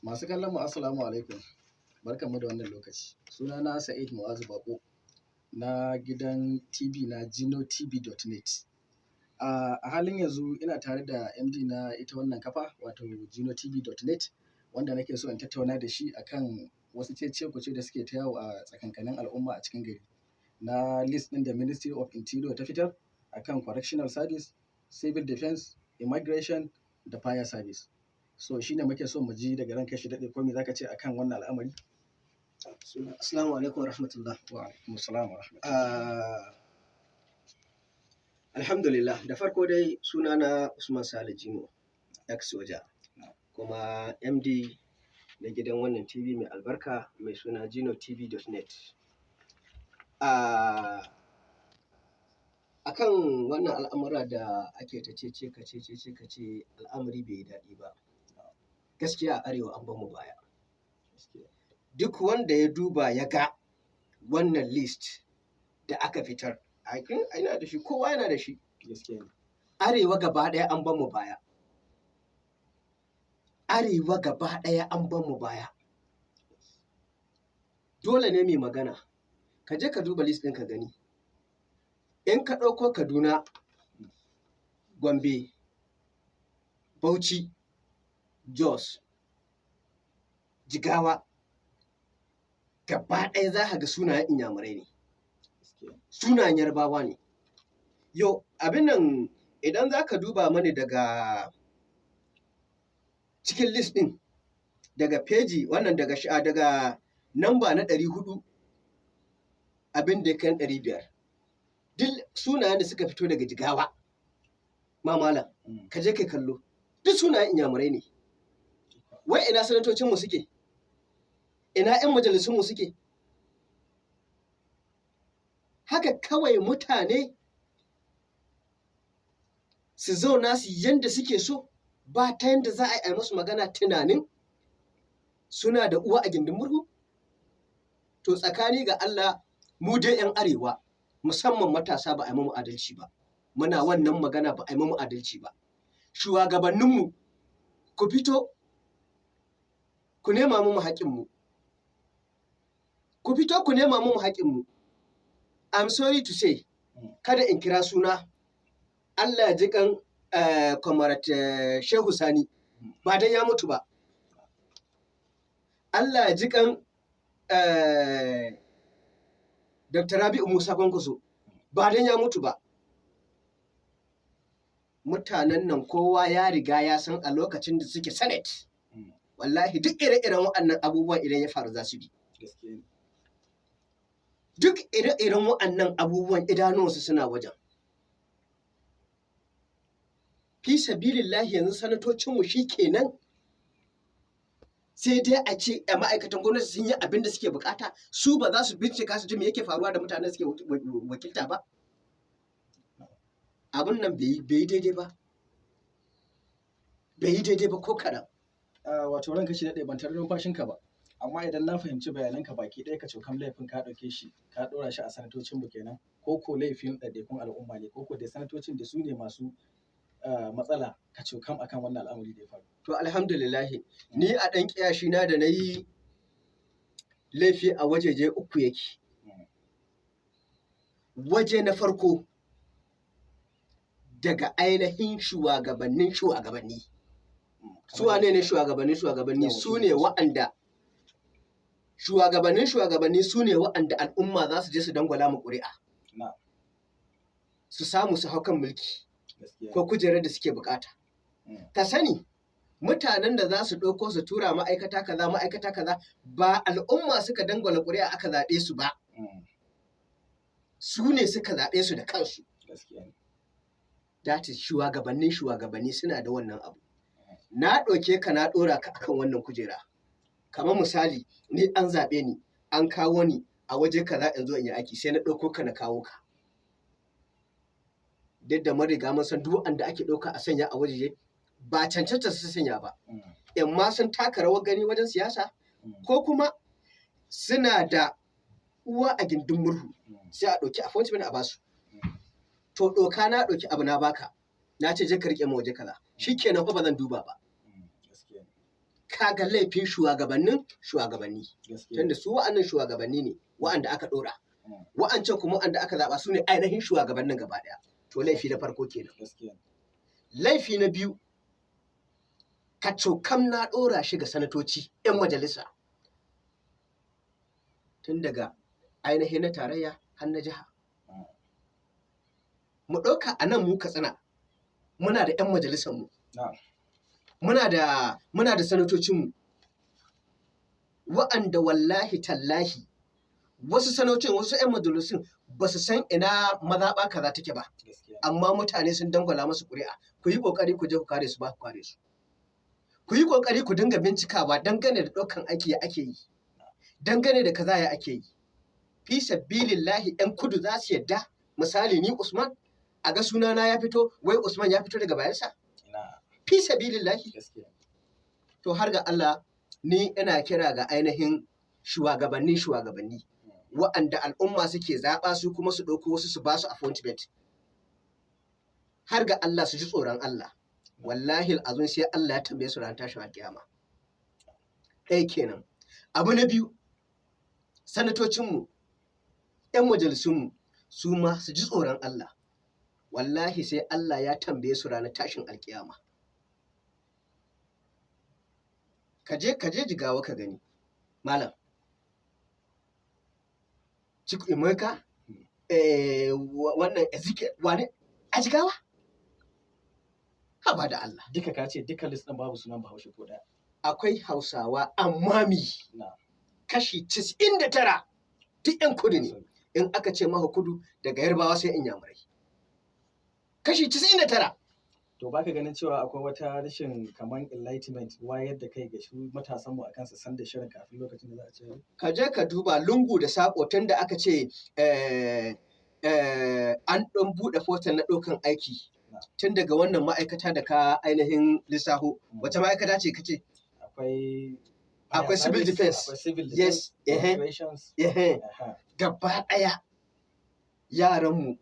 Masu kallon mu assalamu alaikum. Barkanmu da wannan lokaci. Sunana Sa'id Mu'azu Bako na gidan TV na GinoTV.net. A halin yanzu ina tare da MD na ita wannan kafa wato GinoTV.net wanda nake so in tattauna da shi akan wasu cece-kuce da suke ta yawo a tsakankanin al'umma a cikin gari. Na list ɗin da Ministry of Interior ta fitar akan Correctional Service, Civil Defense, Immigration da Fire Service. So shi ne muke so mu ji daga ranka shi daɗe ko me za ka ce akan wannan al'amari? Assalamu alaikum wa rahmatullah. Wa alaikum assalam wa rahmatullah. Alhamdulillah, da farko dai sunana Usman Sale Jimo, ex-soja, kuma MD na gidan wannan TV mai albarka mai suna GinoTV.net. Akan wannan al'amura da ake ta cece kace al'amari bai yi daɗi ba. Gaskiya a Arewa an bamu baya. Duk wanda ya duba ya ga wannan list da aka fitar, ina da shi, kowa yana da shi. Arewa gaba ɗaya an bamu baya. Arewa gaba ɗaya an bamu baya. Dole ne mai magana. Ka je ka duba list ɗin ka gani. In ka ɗauko Kaduna, Gombe, Bauchi, Jos, Jigawa, gaba ɗaya za ka ga sunayen Inyamurai ne, sunayen Yarbawa ne. Yau abin nan idan za ka duba mani daga cikin list ɗin, daga peji wannan daga namba na 400 abin da ya kai 500, duk sunayen da suka fito daga Jigawa, malam, ka je kai kallo, duk sunayen Inyamurai ne. Wai ina sanatocinmu suke? Ina 'yan majalisunmu suke? Haka kawai mutane su zauna su yanda suke so, ba ta yanda za a yi musu magana tunanin suna da uwa a gindin murhu? To tsakani ga Allah, mu dai 'yan Arewa, musamman matasa, ba a yi mu adalci ba. Muna wannan magana, ba a yi mu adalci ba. Shuwagabanninmu, ku fito ku nema mu haƙƙinmu. Ku fito ku nema mu haƙƙinmu. I'm sorry to say, kada in kira suna, Allah ya ji kan Comrade Shehu Sani, ba dan ya mutu ba. Allah ya ji kan Dr. Rabi'u Musa Kwankwaso, ba dan ya mutu ba. Mutanen nan kowa ya riga ya san a lokacin da suke Senate, wallahi duk ire-iren waɗannan abubuwan idan ya faru za su bi. Duk ire-iren waɗannan abubuwan idanuwansu suna wajen. Fi sabilillahi yanzu sanatocinmu shi kenan sai dai a ce a ma'aikatan gwamnati sun yi abin da suke bukata, su ba za su bincika su ji me yake faruwa da mutanen suke wakilta ba. Abin nan bai yi daidai ba. Bai yi daidai ba ko kaɗan. Wato ranka shi daɗe ban tarar numfashinka ba. Amma idan na fahimci bayananka baki ɗaya ka cokam laifin ka ɗauke shi ka ɗora shi a sanatocinmu kenan, ko ko laifin ɗaiɗaikun al'umma ne, ko ko dai sanatocin da su ne masu matsala ka cokam akan wannan al'amari da ya faru. To alhamdulillahi, ni a ɗan ƙiyashi na da na yi laifi a wajeje uku yake. Waje na farko, daga ainihin shugabannin shugabanni. Su wane ne shugabannin shugabanni? Su ne wa'anda shugabannin shugabanni su ne wa'anda al'umma za su je su dangwala mu ƙuri'a. Su samu su hau kan mulki ko kujerar da suke bukata. Ka sani, mutanen da za su ɗauko su tura ma'aikata kaza, ba al'umma suka dangwala ƙuri'a aka zaɓe su ba. Su ne suka zaɓe su da kansu. That is shugabannin shugabanni suna da wannan abu. Na ɗauke ka na ɗora ka akan wannan kujera. Kamar misali, ni an zaɓe ni, an kawo ni a waje kaza in zo in yi aiki, sai na ɗauko ka na kawo ka. Duk da mun riga mun san duk wanda ake ɗauka a sanya a waje ba cancanta su sanya ba. In ma sun taka rawar gani wajen siyasa, ko kuma suna da uwa a gindin murhu, sai a ɗauki appointment a basu. To ɗoka na ɗauki abu na baka, na ce je ka riƙe mu waje kaza, shi kenan fa ba zan duba ba. kaga laifin shugabanni tunda su wa'annan shugabanni ne wa'anda aka ɗora wa'ancan kuma wa'anda aka zaɓa su ne ainihin shugabannin gaba ɗaya to laifi na farko kenan laifi na biyu kacokam na ɗora shi ga sanatoci 'yan majalisa tun daga ainihin na tarayya har na jiha mu ɗauka a nan mu Katsina muna da 'yan majalisanmu muna da sanatocinmu wa'anda wallahi tallahi wasu sanatocin wasu 'yan majalisun ba su san ina mazaɓa kaza take ba amma mutane sun dangwala masu ƙuri'a ku yi ƙoƙari ku je ku kare su ba ku kare su ku yi ƙoƙari ku dinga bincikawa dangane da ɗaukan aiki ya ake yi dangane da kaza ya ake yi fi sabilillahi 'yan kudu za su yadda misali ni Usman a ga sunana ya fito wai Usman ya fito daga bayansa fi sabilillahi to har ga Allah ni ina kira ga ainihin shugabanni wa'anda al'umma suke zaɓa su kuma su ɗauko wasu su ba su appointment har ga Allah su ji tsoron Allah wallahi azun sai Allah ya tambaye su ran tashin alƙiyama ɗaya kenan abu na biyu sanatocinmu 'yan majalisunmu su ma su ji tsoron Allah wallahi sai Allah ya tambaye su ranar tashin alƙiyama ka je jigawa ka gani malam Ciku Imoka wannan Ezekiel wane a jigawa haba da Allah duka ka ce duka list ɗin babu sunan Bahaushe ko ɗaya akwai Hausawa amma kashi 99 duk 'yan kudu ne in aka ce maka kudu daga Yarbawa sai Inyamurai kashi 99 to baka ganin cewa akwai wata rashin kaman enlightenment wayar da kai ga shi matasanmu a kansa san da shirin kafin lokacin da za a ce ka je ka duba lungu da sako tun da aka ce an ɗan buɗe fotan na ɗaukan aiki tun daga wannan ma'aikata da ka ainihin lissaho wace ma'aikata ce kace akwai civil defense yes gaba ɗaya yaranmu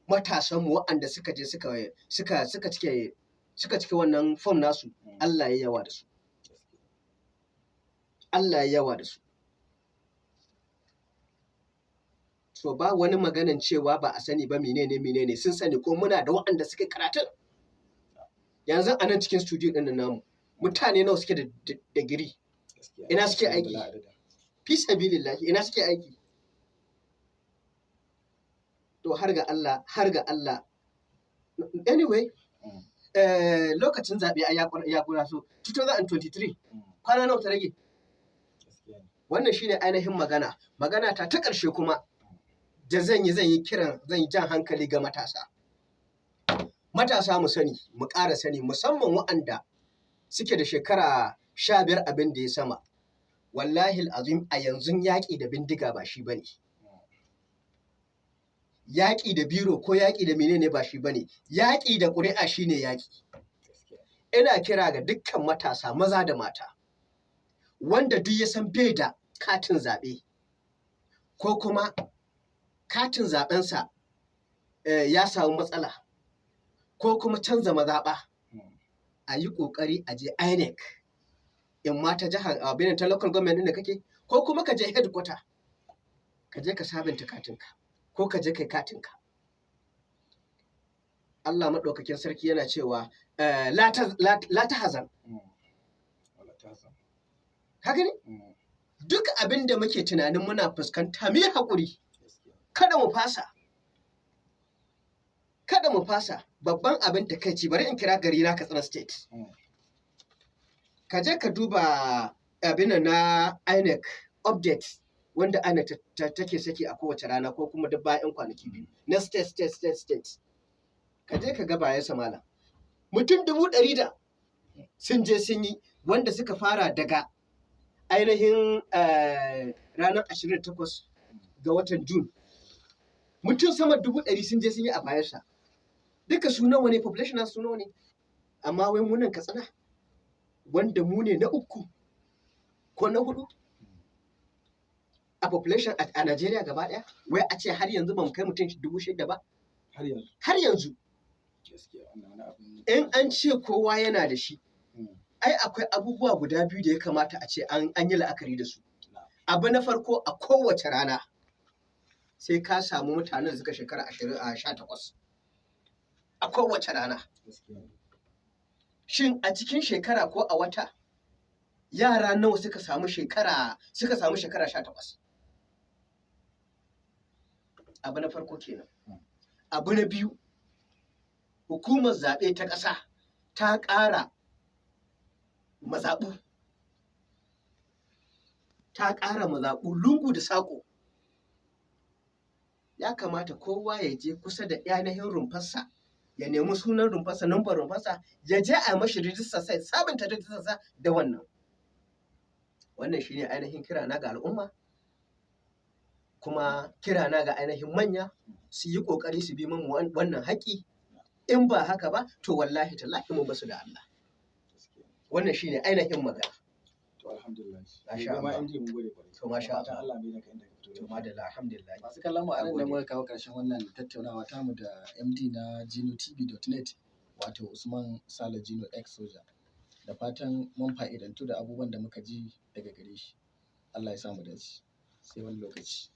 matasanmu waɗanda suka je suka cike wannan fom nasu Allah ya yawa da su Allah ya yawa da su so ba wani maganan cewa ba a sani ba menene sun sani ko muna da waɗanda suke karatun yanzu a nan cikin studio ɗin namu mutane nawa suke da digiri ina suke aiki fi sabilillahi ina suke aiki to har ga Allah anyway lokacin zaɓe ya kura so 2023 kwana nawa ta rage wannan shine ainihin magana ta ƙarshe kuma da zan yi kiran zan yi jan hankali ga matasa mu sani mu ƙara sani musamman waɗanda suke da shekara 15 abin da ya sama wallahi azim a yanzu yaƙi da bindiga ba shi bane yaƙi da biro ko yaƙi da menene ba shi bane yaƙi da ƙuri'a shine yaƙi ina kira ga dukkan matasa maza da mata wanda duk ya san bai da katin zaɓe ko kuma katin zaɓensa ya samu matsala ko kuma canza mazaɓa a yi ƙoƙari a je INEC in ma ta jihar abin ta local government da kake ko kuma ka je headquarter ka je ka sabunta katinka ko ka je kai katinka Allah maɗaukakin sarki yana cewa la ta hazan ka gani duk abin da muke tunanin muna fuskanta mu yi haƙuri kada mu fasa babban abin takaici bari in kira gari na Katsina state ka je ka duba abin na INEC update wanda INEC take saki a kowace rana ko kuma duk bayan kwanaki biyu na state ka je ka ga bayan samala mutum 100,000 sun je sun yi wanda suka fara daga ainihin ranar 28 ga watan June mutum sama 100,000 sun je sun yi a bayansa duka su nawa ne population su nawa ne amma wai munan Katsina wanda mu ne na 3 ko na 4 a population a Najeriya gaba ɗaya wai a ce har yanzu ba mu kai mutum 6,000 ba har yanzu in an ce kowa yana da shi ai akwai abubuwa guda biyu da ya kamata a ce an yi la'akari da su. Abu na farko, a kowace rana sai ka samu mutanen da suka shekara 18 a kowace rana. Shin a cikin shekara ko a wata yara nawa suka samu shekara 18? Abu na farko kenan. Abu na biyu, hukumar zaɓe ta ƙasa ta ƙara mazaɓu. Ta ƙara mazaɓu lungu da saƙo. Ya kamata kowa ya je kusa da ainihin rumfarsa, ya nemi sunan rumfarsa, nambar rumfarsa, ya je a mashi rijista sai sabunta rijistarsa da wannan. Wannan shine ainihin kirana ga al'umma, kuma kirana ga ainihin manya su yi ƙoƙari su bi min wannan haƙƙi. In ba haka ba, to wallahi tallahi mun basu da Allah. Wannan shine ainihin magana. To alhamdulillah. Masha Allah. MD mun gode kwarai. To masha Allah. Allah mai da kai inda ka fito. To madalla, alhamdulillah. Masu kallon mu a nan ne muka kawo ƙarshen wannan tattaunawa tamu da MD na GinoTV.net, wato Usman Sale Gino X Soja. Da fatan mun fa'idantu da abubuwan da muka ji daga gare shi. Allah ya sa mu dace. Sai wani lokaci.